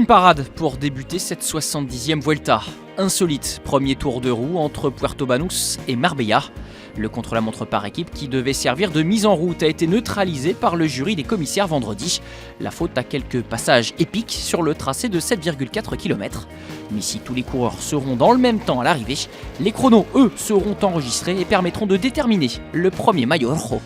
parade pour débuter cette 70e Vuelta. Insolite premier tour de roue entre Puerto Banús et Marbella. Le contre-la-montre par équipe qui devait servir de mise en route a été neutralisé par le jury des commissaires vendredi. La faute à quelques passages épiques sur le tracé de 7,4 km. Mais si tous les coureurs seront dans le même temps à l'arrivée, les chronos, eux, seront enregistrés et permettront de déterminer le premier maillot rojo.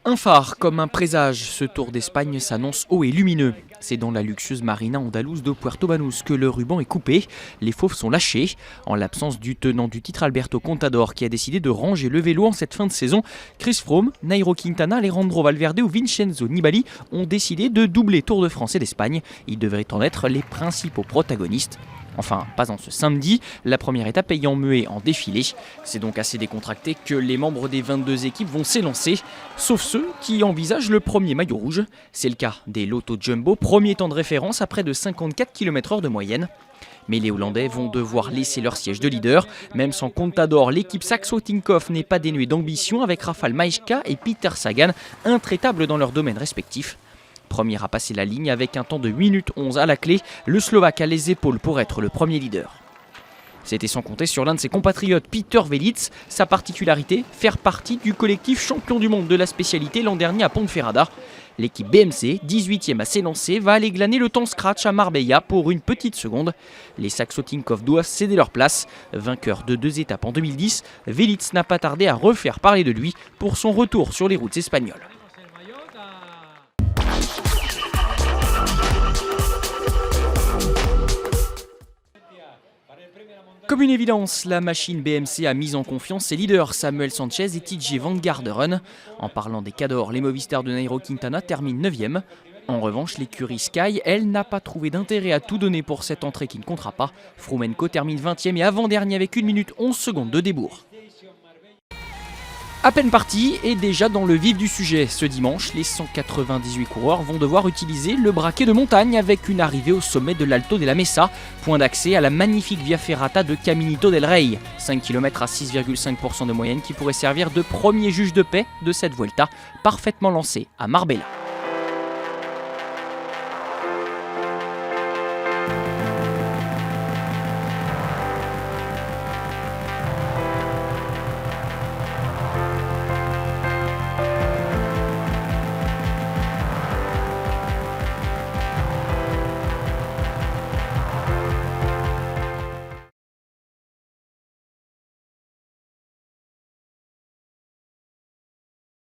Un phare comme un présage, ce Tour d'Espagne s'annonce haut et lumineux. C'est dans la luxueuse marina andalouse de Puerto Banús que le ruban est coupé. Les fauves sont lâchés. En l'absence du tenant du titre Alberto Contador qui a décidé de ranger le vélo en cette fin de saison, Chris Froome, Nairo Quintana, Alejandro Valverde ou Vincenzo Nibali ont décidé de doubler Tour de France et d'Espagne. Ils devraient en être les principaux protagonistes. Enfin, pas en ce samedi, la première étape ayant mué en défilé. C'est donc assez décontracté que les membres des 22 équipes vont s'élancer, sauf ceux qui envisagent le premier maillot rouge. C'est le cas des Lotto Jumbo, premier temps de référence à près de 54 km/h de moyenne. Mais les Hollandais vont devoir laisser leur siège de leader. Même sans Contador, l'équipe Saxo Tinkoff n'est pas dénuée d'ambition avec Rafał Majka et Peter Sagan, intraitables dans leur domaine respectif. Premier à passer la ligne avec un temps de 1 minute 11 à la clé, le Slovaque a les épaules pour être le premier leader. C'était sans compter sur l'un de ses compatriotes, Peter Velits. Sa particularité, faire partie du collectif champion du monde de la spécialité l'an dernier à Ponferrada. L'équipe BMC, 18e à s'élancer, va aller glaner le temps scratch à Marbella pour une petite seconde. Les Saxo Tinkoff doivent céder leur place. Vainqueur de 2 étapes en 2010, Velits n'a pas tardé à refaire parler de lui pour son retour sur les routes espagnoles. Comme une évidence, la machine BMC a mis en confiance ses leaders Samuel Sanchez et TJ Van Garderen. En parlant des cadors, les Movistar de Nairo Quintana terminent 9e. En revanche, l'écurie Sky, elle, n'a pas trouvé d'intérêt à tout donner pour cette entrée qui ne comptera pas. Froome & Co termine 20e et avant-dernier avec 1 minute 11 secondes de débours. À peine parti et déjà dans le vif du sujet. Ce dimanche, les 198 coureurs vont devoir utiliser le braquet de montagne avec une arrivée au sommet de l'Alto de la Mesa, point d'accès à la magnifique Via Ferrata de Caminito del Rey. 5 km à 6,5% de moyenne qui pourrait servir de premier juge de paix de cette Vuelta, parfaitement lancée à Marbella.